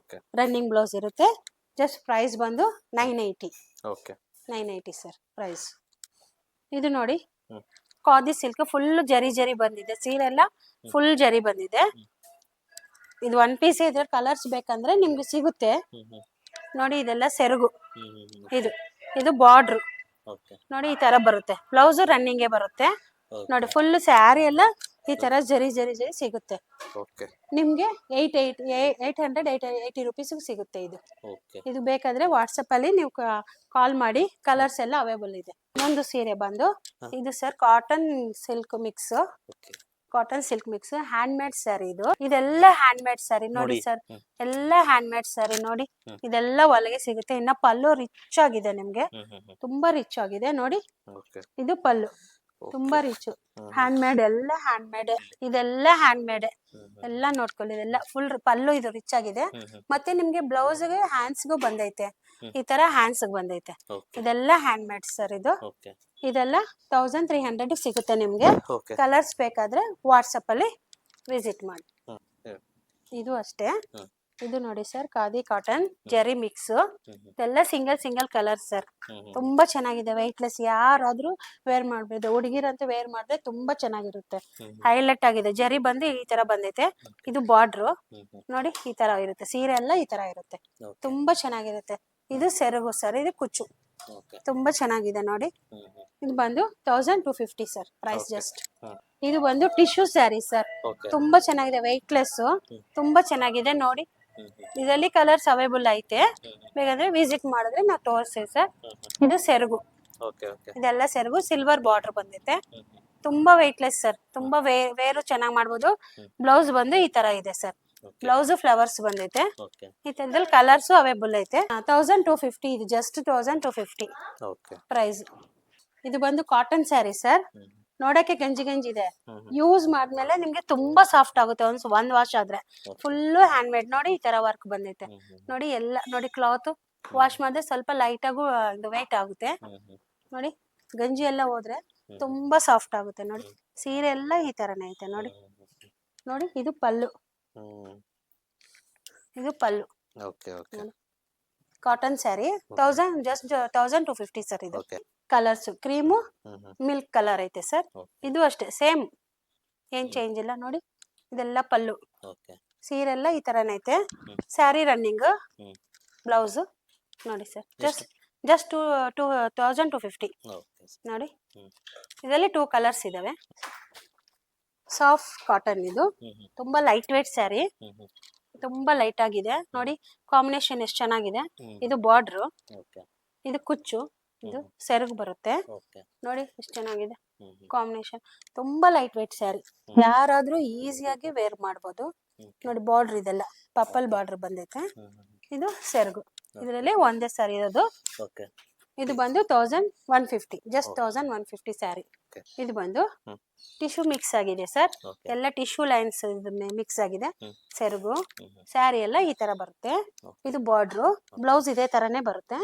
Running blouse ಇರುತ್ತೆ. ಜಸ್ಟ್ ಪ್ರೈಸ್ ಬಂದು 980 ಸರ್ ಪ್ರೈಸ್. ಇದು ನೋಡಿ ಖಾದಿ ಸಿಲ್ಕ್, ಫುಲ್ ಜರಿ ಜರಿ ಬಂದಿದೆ. ಸೀರೆ ಎಲ್ಲ ಫುಲ್ ಜರಿ ಬಂದಿದೆ. ಇದು 1 ಪೀಸ್ ಇದ್ರೆ ಕಲರ್ಸ್ ಬೇಕಂದ್ರೆ ನಿಮ್ಗೆ ಸಿಗುತ್ತೆ ನೋಡಿ. ಇದೆಲ್ಲ ಸೆರಗು, ಇದು ಬಾರ್ಡ್ರ್ ನೋಡಿ. ಈ ತರ ಬರುತ್ತೆ. ಬ್ಲೌಸ್ ರನ್ನಿಂಗ್ ಬರುತ್ತೆ ನೋಡಿ. ಫುಲ್ ಸ್ಯಾರಿ ಎಲ್ಲ ಈ ತರ ಜರಿ ಜರಿ ಜರಿ ಸಿಗುತ್ತೆ ನಿಮ್ಗೆ. 880 ರುಪೀಸ್ ಸಿಗುತ್ತೆ ಇದು. ಇದು ಬೇಕಾದ್ರೆ ವಾಟ್ಸಪ್ ಅಲ್ಲಿ ನೀವು ಕಾಲ್ ಮಾಡಿ, ಕಲರ್ಸ್ ಎಲ್ಲ ಅವೈಲೇಬಲ್ ಇದೆ. ಇನ್ನೊಂದು ಸೀರೆ ಬಂದು ಇದು sir cotton silk mix, cotton silk mix hand made sari. ಇದೆಲ್ಲ ಹ್ಯಾಂಡ್ ಮೇಡ್ ಸ್ಯಾರಿ ನೋಡಿ ಸರ್, ಎಲ್ಲ ಹ್ಯಾಂಡ್ ಮೇಡ್ ಸ್ಯಾರಿ ನೋಡಿ. ಇದೆಲ್ಲ ಒಳಗೆ ಸಿಗುತ್ತೆ. ಇನ್ನ ಪಲ್ಲು ರಿಚ್ ಆಗಿದೆ ನಿಮ್ಗೆ, ತುಂಬಾ ರಿಚ್ ಆಗಿದೆ ನೋಡಿ. ಇದು ಪಲ್ಲು ತುಂಬಾ ರಿಚ್, ಹ್ಯಾಂಡ್ ಮೇಡ್, ಎಲ್ಲ ಹ್ಯಾಂಡ್ ಮೇಡ್. ಇದೆಲ್ಲ ಹ್ಯಾಂಡ್ ಮೇಡ್ ಎಲ್ಲ ನೋಡ್ಕೊಳ್ಳಿ. ಇದೆಲ್ಲ ಫುಲ್ ಪಲ್ಲು, ಇದು ರಿಚ್ ಆಗಿದೆ. ಮತ್ತೆ ನಿಮ್ಗೆ ಬ್ಲೌಸ್ ಗೆ ಹ್ಯಾಂಡ್ಸ್ ಗೂ ಬಂದೈತೆ, ಈ ತರ ಹ್ಯಾಂಡ್ಸ್ ಬಂದೈತೆ. ಇದೆಲ್ಲ ಹ್ಯಾಂಡ್ ಮೇಡ್ ಸರ್. ಇದೆಲ್ಲ 1300 ಸಿಗುತ್ತೆ ನಿಮ್ಗೆ. ಕಲರ್ಸ್ ಬೇಕಾದ್ರೆ ವಾಟ್ಸಪ್ ಅಲ್ಲಿ ವಿಸಿಟ್ ಮಾಡಿ. ಇದು ಅಷ್ಟೇ. ಇದು ನೋಡಿ sir, khadi cotton Jerry mix. ಇದೆಲ್ಲ ಸಿಂಗಲ್ ಕಲರ್ ಸರ್, ತುಂಬಾ ಚೆನ್ನಾಗಿದೆ. ವೈಟ್ಲೆಸ್, ಯಾರಾದ್ರೂ ವೇರ್ ಮಾಡ್ಬೋದು. ಹುಡುಗಿರಂತೂ ವೇರ್ ಮಾಡಿದ್ರೆ ತುಂಬಾ ಚೆನ್ನಾಗಿರುತ್ತೆ. ಹೈಲೈಟ್ ಆಗಿದೆ. ಜರಿ ಬಂದು ಈ ತರ ಬಂದೈತೆ. ಇದು ಬಾರ್ಡ್ರು ನೋಡಿ, ಈ ತರ ಇರುತ್ತೆ. ಸೀರೆ ಎಲ್ಲ ಈ ತರ ಇರುತ್ತೆ, ತುಂಬಾ ಚೆನ್ನಾಗಿರುತ್ತೆ. ಇದು ಸೆರಗು ಸರ್, ಇದು ಕುಚ್ಚು, ತುಂಬಾ ಚೆನ್ನಾಗಿದೆ ನೋಡಿ. ಇದು ಬಂದು 1250 ಸರ್ ಪ್ರೈಸ್ ಜಸ್ಟ್. ಇದು ಬಂದು ಟಿಶ್ಯೂ ಸ್ಯಾರಿ ಸರ್, ತುಂಬಾ ಚೆನ್ನಾಗಿದೆ. ವೈಟ್ಲೆಸ್, ತುಂಬಾ ಚೆನ್ನಾಗಿದೆ ನೋಡಿ. ಇದರಲ್ಲಿ ಕಲರ್ಸ್ ಅವೈಲೇಬಲ್ ಐತೆ, ಬೇಕಾದ್ರೆ ವಿಸಿಟ್ ಮಾಡಿದ್ರೆ ನಾವು ತೋರಿಸ್ತೀವಿ ಸರ್. ಇದು ಸೆರಗು, ಇದೆಲ್ಲ ಸೆರಗು, ಸಿಲ್ವರ್ ಬಾರ್ಡರ್ ಬಂದೈತೆ. ತುಂಬಾ ವೈಟ್ಲೆಸ್ ಸರ್, ತುಂಬಾ ವೇರು ಚೆನ್ನಾಗಿ ಮಾಡ್ಬೋದು. ಬ್ಲೌಸ್ ಬಂದು ಈ ತರ ಇದೆ ಸರ್. Okay. ಬ್ಲೌಸ್ ಫ್ಲವರ್ಸ್ ಬಂದೈತೆ. ಓಕೆ ಈ ತರದಲ್ಲಿ ಕಲರ್ಸ್ ಅವೈಲೇಬಲ್ ಐತೆ. 1250 ಇದು ಜಸ್ಟ್ 1250 ಓಕೆ ಪ್ರೈಸ್. ಇದು ಬಂದು ಕಾಟನ್ ಸ್ಯಾರಿ ಸರ್. ನೋಡಕ್ಕೆ ಗಂಜಿ ಗಂಜಿ ಇದೆ. ಯೂಸ್ ಮಾಡ್ಮೇಲೆ ನಿಮ್ಗೆ ತುಂಬಾ ಸಾಫ್ಟ್ ಆಗುತ್ತೆ. ಒಂದ್ ವಾಶ್ ಆದ್ರೆ ಫುಲ್ ಹ್ಯಾಂಡ್ ಮೇಡ್. ನೋಡಿ ಈ ತರ ವರ್ಕ್ ಬಂದೈತೆ. ನೋಡಿ ಎಲ್ಲ ನೋಡಿ ಕ್ಲಾತ್ ವಾಶ್ ಮಾಡಿದ್ರೆ ಸ್ವಲ್ಪ ಲೈಟ್ ಆಗು ವೇಟ್ ಆಗುತ್ತೆ. ನೋಡಿ ಗಂಜಿ ಎಲ್ಲ ಹೋದ್ರೆ ತುಂಬಾ ಸಾಫ್ಟ್ ಆಗುತ್ತೆ. ನೋಡಿ ಸೀರೆ ಎಲ್ಲ ಈ ತರನೇ ಐತೆ. ನೋಡಿ ನೋಡಿ ಇದು ಪಲ್ಲು. ಇದು pallu. Okay okay cotton sari 1000 just 1250 sir. ಇದು okay colours cream milk colour ಐತೆ ಸರ್. ಇದು ಅಷ್ಟೇ ಸೇಮ್, ಏನ್ ಚೇಂಜ್ ಇಲ್ಲ. ನೋಡಿ ಇದೆಲ್ಲ ಪಲ್ಲು. ಓಕೆ ಸೀರೆ ಎಲ್ಲ ಈ ತರನೇ ಐತೆ. ಸ್ಯಾರಿ ರನ್ನಿಂಗ್ ಬ್ಲೌಸ್ ನೋಡಿ ಸರ್. ಜಸ್ಟ್ 2250 ಓಕೆ ನೋಡಿ. ಇದರಲ್ಲಿ 2 ಕಲರ್ಸ್ ಇದಾವೆ. ಸಾಫ್ಟ್ ಕಾಟನ್ ಇದು. ತುಂಬಾ ಲೈಟ್ ವೇಟ್ ಸ್ಯಾರಿ. ತುಂಬಾ ಲೈಟ್ ಆಗಿದೆ. ನೋಡಿ ಕಾಂಬಿನೇಷನ್ ಎಷ್ಟು ಚೆನ್ನಾಗಿದೆ. ಇದು ಬಾರ್ಡ್ರು, ಓಕೆ ಇದು ಕುಚ್ಚು, ಇದು ಸೆರಗು ಬರುತ್ತೆ. ಓಕೆ ನೋಡಿ ಎಷ್ಟು ಚೆನ್ನಾಗಿದೆ ಕಾಂಬಿನೇಷನ್. ತುಂಬಾ ಲೈಟ್ ವೇಟ್ ಸ್ಯಾರಿ. ಯಾರಾದ್ರೂ ಈಸಿಯಾಗಿ ವೇರ್ ಮಾಡ್ಬೋದು. ನೋಡಿ ಬಾರ್ಡರ್ ಇದೆಲ್ಲ ಪರ್ಪಲ್ ಬಾರ್ಡರ್ ಬಂದೈತೆ. ಇದು ಸೆರಗು. ಇದರಲ್ಲಿ ಒಂದೇ ಸ್ಯಾರಿ ಇರೋದು. ಓಕೆ ಇದು ಬಂದು 1150 ಜಸ್ಟ್ 1150 ಸ್ಯಾರಿ. ಇದು ಬಂದು ಟಿಶ್ಯೂ ಮಿಕ್ಸ್ ಆಗಿದೆ ಸರ್. ಎಲ್ಲ ಟಿಶ್ಯೂ ಲೈನ್ಸ್ ಮಿಕ್ಸ್ ಆಗಿದೆ. ಸೆರಗು ಸ್ಯಾರಿ ಎಲ್ಲ ಈ ತರ ಬರುತ್ತೆ. ಇದು ಬಾರ್ಡ್ರು, ಬ್ಲೌಸ್ ಇದೇ ತರನೇ ಬರುತ್ತೆ.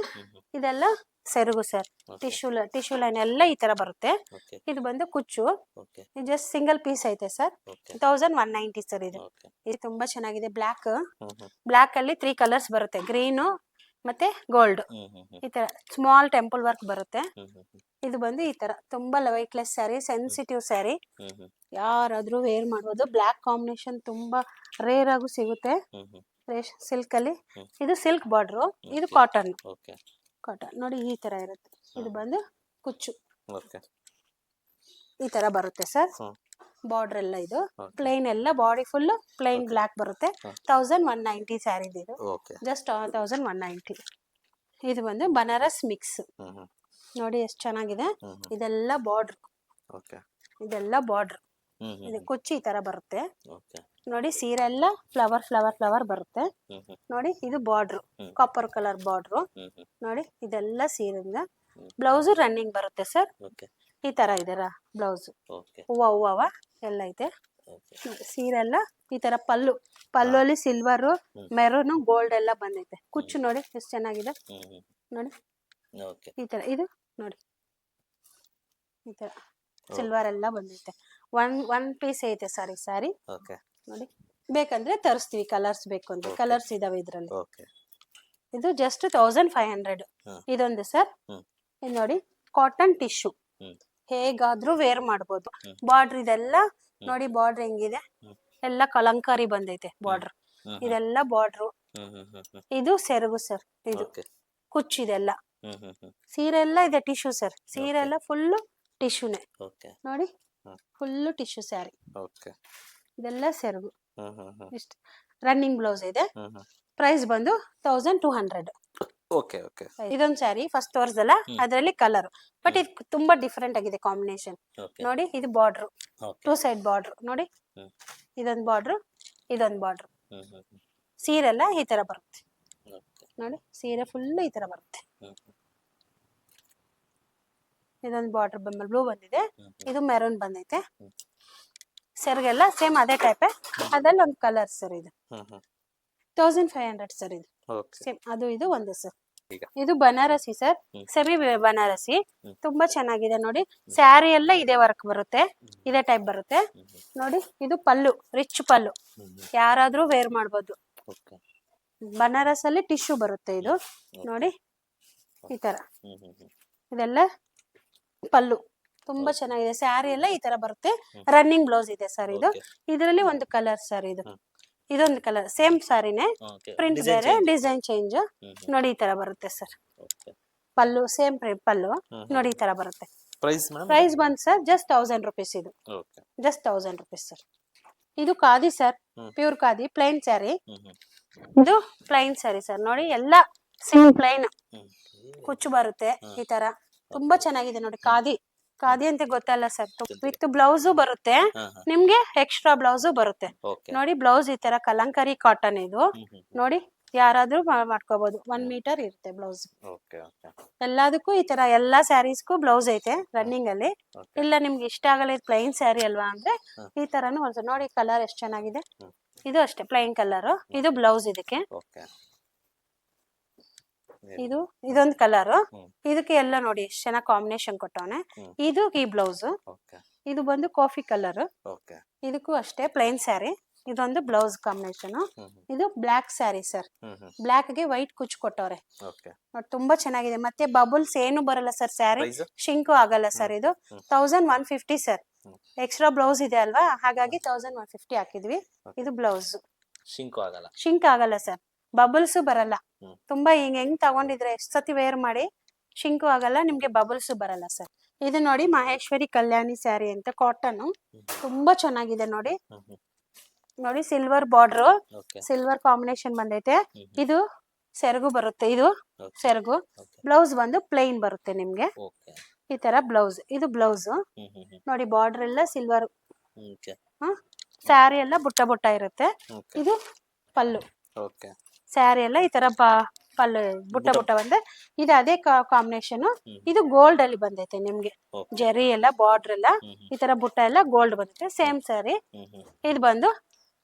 ಇದೆಲ್ಲ ಸೆರಗು ಸರ್. ಟಿಶ್ಯೂ ಲೈನ್ ಎಲ್ಲ ಈ ತರ ಬರುತ್ತೆ. ಇದು ಬಂದು ಕುಚ್ಚು. ಇದು ಜಸ್ಟ್ ಸಿಂಗಲ್ ಪೀಸ್ ಐತೆ ಸರ್. 1190 ಸರ್. ಇದು ತುಂಬಾ ಚೆನ್ನಾಗಿದೆ. ಬ್ಲಾಕ್ ಅಲ್ಲಿ 3 ಕಲರ್ಸ್ ಬರುತ್ತೆ. ಗ್ರೀನು ಮತ್ತೆ ಗೋಲ್ಡ್. ಈ ತರ ಸ್ಮಾಲ್ ಟೆಂಪಲ್ ವರ್ಕ್ ಬರುತ್ತೆ. ಇದು ಬಂದು ಈ ತರ ತುಂಬಾ ವೈಟ್ಲೆಸ್ ಸ್ಯಾರಿ, ಸೆನ್ಸಿಟಿವ್ ಸ್ಯಾರಿ. ಯಾರಾದ್ರೂ ವೇರ್ ಮಾಡ್ಬೋದು. ಬ್ಲಾಕ್ ಕಾಂಬಿನೇಷನ್ ತುಂಬಾ ರೇರ್ ಆಗು ಸಿಗುತ್ತೆ ಸಿಲ್ಕ್ ಅಲ್ಲಿ. ಇದು ಸಿಲ್ಕ್ ಬಾರ್ಡ್ರು, ಇದು ಕಾಟನ್. ಕಾಟನ್ ನೋಡಿ ಈ ತರ ಇರುತ್ತೆ. ಇದು ಬಂದು ಕುಚ್ಚು ಈ ತರ ಬರುತ್ತೆ ಸರ್. ಬಾರ್ಡರ್ ಎಲ್ಲ ಇದು ಪ್ಲೈನ್ ಎಲ್ಲ ಬಾಡಿ ಫುಲ್ ಪ್ಲೈನ್ ಬ್ಲಾಕ್ ಬರುತ್ತೆ. 1190 ಸ್ಯಾರಿ ಇದು. ಜಸ್ಟ್ 1190. ಇದು ಬಂದು ಬನಾರಸ್ ಮಿಕ್ಸ್. ನೋಡಿ ಎಷ್ಟು ಚೆನ್ನಾಗಿದೆ. ಇದೆಲ್ಲ ಬಾರ್ಡರ್. ಇದೆಲ್ಲ ಬಾರ್ಡರ್. ಇದು ಕುಚ್ಚಿ ಈ ತರ ಬರುತ್ತೆ. ನೋಡಿ ಸೀರೆ ಎಲ್ಲ ಫ್ಲವರ್ ಬರುತ್ತೆ. ನೋಡಿ ಇದು ಬಾರ್ಡರ್, ಕಾಪರ್ ಕಲರ್ ಬಾರ್ಡರ್. ನೋಡಿ ಇದೆಲ್ಲ ಸೀರೆಯಿಂದ. ಬ್ಲೌಸ್ ರನ್ನಿಂಗ್ ಬರುತ್ತೆ ಸರ್. ಈ ತರ ಇದೆ ಬ್ಲೌಸ್. ಹೂವ ಎಲ್ಲ ಐತೆ. ಸೀರೆ ಎಲ್ಲ ಈ ತರ ಪಲ್ಲು ಅಲ್ಲಿ ಸಿಲ್ವರ್, ಮೆರೂನ್, ಗೋಲ್ಡ್ ಎಲ್ಲ ಬಂದೈತೆ. ಕುಚ್ಚು ನೋಡಿ ಎಷ್ಟು ಚೆನ್ನಾಗಿದೆ. ನೋಡಿ ಈ ತರ. ಇದು ನೋಡಿ ಈ ತರ ಸಿಲ್ವರ್ ಎಲ್ಲ ಬಂದೈತೆ. ಒನ್ ಪೀಸ್ ಐತೆ ಸಾರಿ ಸ್ಯಾರಿ. ನೋಡಿ ಬೇಕಂದ್ರೆ ತರಿಸ್ತೀವಿ. ಕಲರ್ಸ್ ಬೇಕು ಅಂದ್ರೆ ಕಲರ್ಸ್ ಇದಾವೆ ಇದ್ರಲ್ಲಿ. ಇದು ಜಸ್ಟ್ 1500. ಇದೊಂದು ಸರ್. ಇದು ನೋಡಿ ಕಾಟನ್ ಟಿಶ್ಯೂ. ಹೇಗಾದ್ರೂ ವೇರ್ ಮಾಡ್ಬೋದು. ಬಾರ್ಡರ್ ಇದೆಲ್ಲ ನೋಡಿ ಬಾರ್ಡರ್ ಹೆಂಗಿದೆ. ಎಲ್ಲ ಕಲಂಕಾರಿ ಬಂದೈತೆ ಬಾರ್ಡರ್. ಇದೆಲ್ಲ ಬಾರ್ಡ್ರು. ಇದು ಸೆರಗು ಸರ್. ಇದು ಕುಚ್ಚು. ಇದೆಲ್ಲ ಸೀರೆ ಎಲ್ಲ ಇದೆ ಟಿಶ್ಯೂ ಸರ್. ಸೀರೆ ಎಲ್ಲ ಫುಲ್ ಟಿಶ್ಯೂನೇ. ನೋಡಿ ಫುಲ್ ಟಿಶ್ಯೂ ಸ್ಯಾರಿ. ಇದೆಲ್ಲ ಸೆರಗು. ಇಷ್ಟ ರನ್ನಿಂಗ್ ಬ್ಲೌಸ್ ಇದೆ. ಪ್ರೈಸ್ ಬಂದು 1200. ಇದೊಂದು ಸ್ಯಾರಿ ಫಸ್ಟ್ ತೋರ್ಸಲ್ಲ, ಅದರಲ್ಲಿ ಕಲರ್. ಬಟ್ ಇದು ತುಂಬಾ ಡಿಫ್ರೆಂಟ್ ಆಗಿದೆ ಕಾಂಬಿನೇಷನ್. ನೋಡಿ ಇದು ಬಾರ್ಡರ್, 2 ಸೈಡ್ ಬಾರ್ಡರ್. ನೋಡಿ ಇದೊಂದು ಬಾರ್ಡರ್, ಇದೊಂದು ಬಾರ್ಡರ್. ಸೀರೆ ಎಲ್ಲ ಈ ತರ ಬರುತ್ತೆ. ನೋಡಿ ಸೀರೆ ಫುಲ್ ಈ ತರ ಬರುತ್ತೆ. ಇದೊಂದು ಬಾರ್ಡರ್ ಬ್ಲೂ ಬಂದಿದೆ. ಇದು ಮೆರೂನ್ ಬಂದೈತೆ. ಸೆರಗೆಲ್ಲ ಸೇಮ್ ಅದೇ ಟೈಪ್. ಅದ್ರಲ್ಲಿ ಒಂದು ಕಲರ್ ಸರ್. ಇದು 1500 ಸರ್. ಇದು ಸೇಮ್ ಅದು ಇದು ಒಂದೇ ಸರ್. ಇದು ಬನಾರಸಿ ಸರ್. ಸೆಮಿ ಬನಾರಸಿ. ತುಂಬಾ ಚೆನ್ನಾಗಿದೆ. ನೋಡಿ ಸ್ಯಾರಿ ಎಲ್ಲ ಇದೇ ವರ್ಕ್ ಬರುತ್ತೆ, ಇದೇ ಟೈಪ್ ಬರುತ್ತೆ. ನೋಡಿ ಇದು ಪಲ್ಲು, ರಿಚ್ ಪಲ್ಲು. ಯಾರಾದ್ರೂ ವೇರ್ ಮಾಡ್ಬೋದು. ಬನಾರಸ್ ಅಲ್ಲಿ ಟಿಶ್ಯೂ ಬರುತ್ತೆ. ಇದು ನೋಡಿ ಈ ತರ. ಇದೆಲ್ಲ ಪಲ್ಲು ತುಂಬಾ ಚೆನ್ನಾಗಿದೆ. ಸ್ಯಾರಿ ಎಲ್ಲ ಈ ತರ ಬರುತ್ತೆ. ರನ್ನಿಂಗ್ ಬ್ಲೌಸ್ ಇದೆ ಸರ್. ಇದು ಇದರಲ್ಲಿ ಒಂದು ಕಲರ್ ಸರ್. ಇದೊಂದು ಕಲರ್ ಸೇಮ್ ಸ್ಯಾರಿನೇ, ಪ್ರಿಂಟ್ ಬೇರೆ, ಡಿಸೈನ್ ಚೇಂಜ್. ನೋಡಿ ಈ ತರ ಬರುತ್ತೆ ಸರ್. ಪಲ್ಲು ಸೇಮ್ ಪಲ್ಲು. ನೋಡಿ ಈ ತರ ಬರುತ್ತೆ. ಪ್ರೈಸ್ ಬಂದ್ ಸರ್ ಜಸ್ಟ್ 1000 ರೂಪೀಸ್. ಇದು ಜಸ್ಟ್ 1000 ರೂಪೀಸ್ ಸರ್. ಇದು khadi sir, pure khadi plain sari. ಇದು ಪ್ಲೈನ್ ಸ್ಯಾರಿ ಸರ್. ನೋಡಿ ಎಲ್ಲ ಸೇಮ್ ಪ್ಲೈನ್. ಕುಚ್ಚು ಬರುತ್ತೆ ಈ ತರ. ತುಂಬಾ ಚೆನ್ನಾಗಿದೆ ನೋಡಿ. ಖಾದಿ ಖಾದಿ ಅಂತ ಗೊತ್ತಲ್ಲ ಸರ್ ಗೊತ್ತಿಲ್ಲ. ವಿತ್ ಬ್ಲೌಸು ಬರುತ್ತೆ ಹಾ ಹಾ ನಿಮ್ಗೆ ಎಕ್ಸ್ಟ್ರಾ ಬ್ಲೌಸು ಬರುತ್ತೆ ಓಕೆ ನೋಡಿ ಬ್ಲೌಸ್ ಈ ತರ ಕಲಂಕಾರಿ ಕಾಟನ್ ಇದು ನೋಡಿ ಯಾರಾದ್ರೂ ಮಾಡ್ಕೋಬಹುದು 1 ಮೀಟರ್ ಇರುತ್ತೆ ಬ್ಲೌಸ್ ಓಕೆ ಓಕೆ ಎಲ್ಲದಕ್ಕೂ ಈ ತರ ಎಲ್ಲಾ ಸ್ಯಾರೀಸ್ಗೂ ಬ್ಲೌಸ್ ಐತೆ ರನ್ನಿಂಗ್ ಅಲ್ಲಿ ಓಕೆ ಇಲ್ಲ ನಿಮ್ಗೆ ಇಷ್ಟ ಆಗಲ್ಲ ಇದು ಪ್ಲೈನ್ ಸ್ಯಾರಿ ಅಲ್ವಾ ಅಂದ್ರೆ ಹ್ಮ್. ಈ ತರಾನು ಹೊಲ್ಸ ನೋಡಿ ಕಲರ್ ಎಷ್ಟು ಚೆನ್ನಾಗಿದೆ ಹ್ಮ್. ಇದು ಅಷ್ಟೇ ಪ್ಲೈನ್ ಕಲರ್ ಇದು ಬ್ಲೌಸ್ ಇದಕ್ಕೆ ಓಕೆ ಇದು ಇದೊಂದು ಕಲರ್ ಹ್ಮ್. ಇದಕ್ಕೆ ಎಲ್ಲ ನೋಡಿ ಎಷ್ಟು ಚೆನ್ನಾಗಿ ಕಾಂಬಿನೇಷನ್ ಕೊಟ್ಟವನೆ ಹ್ಮ್. ಇದು ಈ ಬ್ಲೌಸ್ ಓಕೆ ಇದು ಬಂದು ಕಾಫಿ ಕಲರ್ ಓಕೆ ಇದಕ್ಕೂ ಅಷ್ಟೇ ಪ್ಲೈನ್ ಸ್ಯಾರಿ ಇದೊಂದು ಬ್ಲೌಸ್ ಕಾಂಬಿನೇಷನ್ ಹ್ಮ್ ಇದು ಬ್ಲಾಕ್ ಸ್ಯಾರಿ ಸರ್ ಹ್ಮ್ ಬ್ಲಾಕ್ ಗೆ ವೈಟ್ ಕುಚ್ ಕೊಟ್ಟವ್ರೆ ಓಕೆ ನೋಡಿ ತುಂಬಾ ಚೆನ್ನಾಗಿದೆ ಮತ್ತೆ ಬಬಲ್ಸ್ ಏನು ಬರಲ್ಲ ಸರ್ ಸ್ಯಾರಿ ಪ್ರೈಸ್ ಶಿಂಕು ಆಗಲ್ಲ ಸರ್ ಇದು ಹ್ಮ್. 1150 ಸರ್ ಹ್ಮ್. ಎಕ್ಸ್ಟ್ರಾ ಬ್ಲೌಸ್ ಇದೆ ಅಲ್ವಾ ಹಾಗಾಗಿ 1150 ಹಾಕಿದ್ವಿ Okay. ಇದು ಬ್ಲೌಸ್ ಶಿಂಕು ಆಗಲ್ಲ ಶಿಂಕ್ ಆಗಲ್ಲ ಸರ್ ಬಬಲ್ಸ್ ಬರಲ್ಲ ಹ್ಮ್. ತುಂಬಾ ಹೆಂಗ್ ತಗೊಂಡಿದ್ರೆ ಎಷ್ಟ್ ಸತಿ ವೇರ್ ಮಾಡಿ ಶಿಂಕು ಆಗಲ್ಲ ನಿಮ್ಗೆ ಬಬಲ್ಸ್ ಬರಲ್ಲ ಸರ್ ಇದು ನೋಡಿ ಮಹೇಶ್ವರಿ ಕಲ್ಯಾಣಿ ಸ್ಯಾರಿ ಅಂತ ಕಾಟನ್ ತುಂಬಾ ಚೆನ್ನಾಗಿದೆ ನೋಡಿ ನೋಡಿ silver border okay silver combination ಬಂದೈತೆ ಇದು ಸೆರಗು ಬರುತ್ತೆ ಇದು ಓಕೆ ಸೆರಗು ಓಕೆ ಬ್ಲೌಸ್ ಬಂದು ಪ್ಲೈನ್ ಬರುತ್ತೆ ನಿಮ್ಗೆ ಓಕೆ ಈ ತರ ಬ್ಲೌಸ್ ಇದು ಬ್ಲೌಸ್ ನೋಡಿ ಬಾರ್ಡರ್ ಎಲ್ಲ ಸಿಲ್ವರ್ ಓಕೆ ಸ್ಯಾರಿ ಎಲ್ಲ ಬುಟ್ಟ ಬುಟ್ಟ ಇರುತ್ತೆ ಓಕೆ ಇದು ಪಲ್ಲು ಓಕೆ ಸ್ಯಾರಿ ಎಲ್ಲ ಈ ತರ ಪಲ್ಲು ಬುಟ್ಟ ಬುಟ್ಟ ಬಂದೆ ಇದು ಅದೇ ಕಾಂಬಿನೇಷನ್ ಹ್ಮ್. ಇದು ಗೋಲ್ಡ್ ಅಲ್ಲಿ ಬಂದೈತೆ ನಿಮ್ಗೆ ಓಕೆ ಜರಿ ಎಲ್ಲ ಬಾರ್ಡರ್ ಎಲ್ಲ ಈ ತರ ಬುಟ್ಟ ಎಲ್ಲ ಗೋಲ್ಡ್ ಬಂದೈತೆ ಸೇಮ್ ಸ್ಯಾರಿ ಇದು ಬಂದು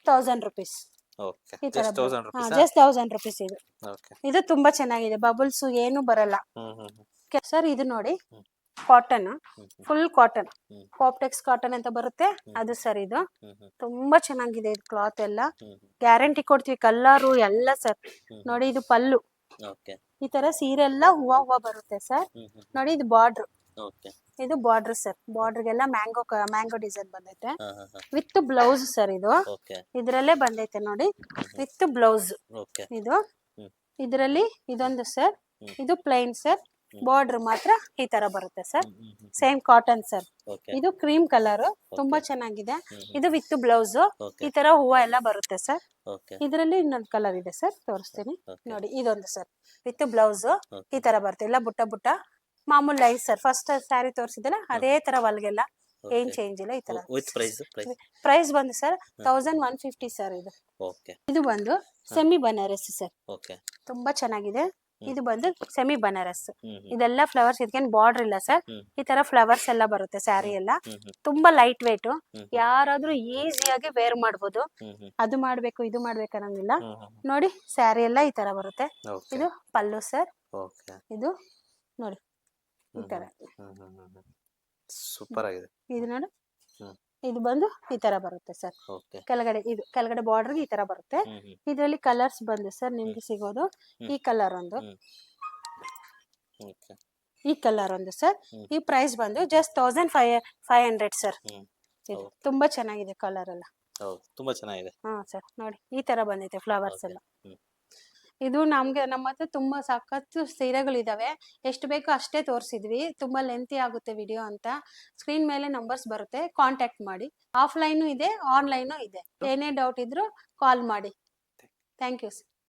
1000 ರುಪೀಸ್ ಓಕೆ ಈ ತರ ಜಸ್ಟ್ 1000 ರುಪೀಸ್ ಜಸ್ಟ್ 1000 ರುಪೀಸ್ ಇದು ಓಕೆ ಇದು ತುಂಬಾ ಚೆನ್ನಾಗಿದೆ ಬಬಲ್ಸ್ ಏನು ಬರಲ್ಲ ಸರ್ ಇದು ನೋಡಿ ಹ್ಮ್. ಕಾಟನ್ ಫುಲ್ ಕಾಟನ್ ಹ್ಮ್. ಕಾಪ್ಟೆಕ್ಸ್ ಕಾಟನ್ ಅಂತ ಬರುತ್ತೆ ಅದು ಸರ್ ಇದು ತುಂಬಾ ಚೆನ್ನಾಗಿದೆ ಇದು ಕ್ಲಾತ್ ಎಲ್ಲ ಗ್ಯಾರಂಟಿ ಕೊಡ್ತೀವಿ ಕಲರು ಎಲ್ಲ ಸರ್ ನೋಡಿ ಇದು ಪಲ್ಲು ಓಕೆ ಈ ತರ ಸೀರೆ ಎಲ್ಲ ಹೂವ ಹೂವ ಬರುತ್ತೆ ಸರ್ ನೋಡಿ ಇದು ಬಾರ್ಡರ್ ಓಕೆ ಇದು ಬಾರ್ಡರ್ ಸರ್ ಬಾರ್ಡರ್ಗೆಲ್ಲ ಮ್ಯಾಂಗೋ ಡಿಸೈನ್ ಬಂದೈತೆ ವಿತ್ ಬ್ಲೌಸ್ ಸರ್ ಇದು ಓಕೆ ಇದ್ರಲ್ಲೇ ಬಂದೈತೆ ನೋಡಿ ವಿತ್ ಬ್ಲೌಸ್ ಓಕೆ ಇದು ಇದರಲ್ಲಿ ಇದೊಂದು ಸರ್ ಇದು ಪ್ಲೈನ್ ಸರ್ ಬಾರ್ಡರ್ ಮಾತ್ರ ಈ ತರ ಬರುತ್ತೆ sir same cotton sir okay ಇದು ಕ್ರೀಮ್ ಕಲರ್ ತುಂಬಾ ಚೆನ್ನಾಗಿದೆ ಇದು ವಿತ್ ಬ್ಲೌಸ್ ಓಕೆ ಈ ತರ ಹೂವ ಎಲ್ಲ ಬರುತ್ತೆ ಸರ್ ಓಕೆ ಇದರಲ್ಲಿ ಇನ್ನೊಂದು ಕಲರ್ ಇದೆ ಸರ್ ತೋರಿಸ್ತೀನಿ Okay. ನೋಡಿ ಇದೊಂದು ಸರ್ ವಿತ್ ಬ್ಲೌಸ್ Okay. ಈ ತರ ಬರುತ್ತೆ ಎಲ್ಲ ಬುಟ್ಟ ಬುಟ್ಟ ಮಾಮೂಲಿ ಲೈನ್ ಸರ್ ಫಸ್ಟ್ ಸ್ಯಾರಿ ತೋರಿಸಿದಲ್ಲ ಅದೇ ತರ ಹೊಲ್ಗೆಲ್ಲ ಏನ್ ಚೇಂಜ್ ಇಲ್ಲ ಈ ತರ ವಿತ್ ಪ್ರೈಸ್ ಪ್ರೈಸ್ ಬಂದು ಸರ್ 1150 ಸರ್ ಇದು ಓಕೆ ಇದು ಬಂದು ಸೆಮಿ ಬನಾರಸ್ ಸರ್ ಓಕೆ ತುಂಬಾ ಚೆನ್ನಾಗಿದೆ ಇದು ಬಂದು ಸೆಮಿ ಬನಾರಸ್ ಇದೆಲ್ಲ ಫ್ಲವರ್ಸ್ ಇದಕ್ಕೇನು ಬಾರ್ಡರ್ ಇಲ್ಲ ಸರ್ ಈ ತರ ಫ್ಲವರ್ಸ್ ಎಲ್ಲ ಬರುತ್ತೆ ಸ್ಯಾರಿ ಎಲ್ಲ ತುಂಬಾ ಲೈಟ್ ವೇಟ್ ಯಾರಾದ್ರೂ ಈಸಿಯಾಗಿ ವೇರ್ ಮಾಡ್ಬೋದು ಅದು ಮಾಡ್ಬೇಕು ಇದು ಮಾಡ್ಬೇಕು ಅನ್ನಂಗಿಲ್ಲ ನೋಡಿ ಸ್ಯಾರಿ ಎಲ್ಲ ಈ ತರ ಬರುತ್ತೆ ಇದು ಪಲ್ಲು ಸರ್ ಓಕೆ ಇದು ನೋಡಿ ಈ ತರ ಸೂಪರ್ ಆಗಿದೆ ಇದು ನೋಡಿ ಹ್ಮ್. ಇದು ಬಂದು ಈ ತರ ಬರುತ್ತೆ ಸರ್ ಓಕೆ ಕೆಳಗಡೆ ಬಾರ್ಡರ್ ಈ ತರ ಬರುತ್ತೆ ಇದರಲ್ಲಿ ಕಲರ್ಸ್ ಬಂದು ಸರ್ ನಿಮ್ಗೆ ಸಿಗೋದು ಈ ಕಲರ್ ಒಂದು ಓಕೆ ಈ ಕಲರ್ ಒಂದು ಸರ್ ಈ ಪ್ರೈಸ್ ಬಂದು ಜಸ್ಟ್ 1500 ಸರ್ ಇದು ತುಂಬಾ ಚೆನ್ನಾಗಿದೆ ಕಲರ್ ಎಲ್ಲ ಹೌದು ತುಂಬಾ ಚೆನ್ನಾಗಿದೆ ಹಾ ಸರ್ ನೋಡಿ ಈ ತರ ಬಂದೈತೆ ಫ್ಲವರ್ಸ್ ಎಲ್ಲ ಹ್ಮ್. ಇದು ನಮ್ಗೆ ನಮ್ಮ ಹತ್ರ ತುಂಬಾ ಸಾಕಷ್ಟು ಸೀರೆಗಳಿದಾವೆ ಎಷ್ಟು ಬೇಕೋ ಅಷ್ಟೇ ತೋರಿಸಿದ್ವಿ ತುಂಬಾ ಲೆಂತಿ ಆಗುತ್ತೆ ವಿಡಿಯೋ ಅಂತ ಸ್ಕ್ರೀನ್ ಮೇಲೆ ನಂಬರ್ಸ್ ಬರುತ್ತೆ ಕಾಂಟ್ಯಾಕ್ಟ್ ಮಾಡಿ ಆಫ್ಲೈನು ಇದೆ ಆನ್ಲೈನು ಇದೆ ಏನೇ ಡೌಟ್ ಇದ್ರೂ ಕಾಲ್ ಮಾಡಿ ಥ್ಯಾಂಕ್ ಯು ಸರ್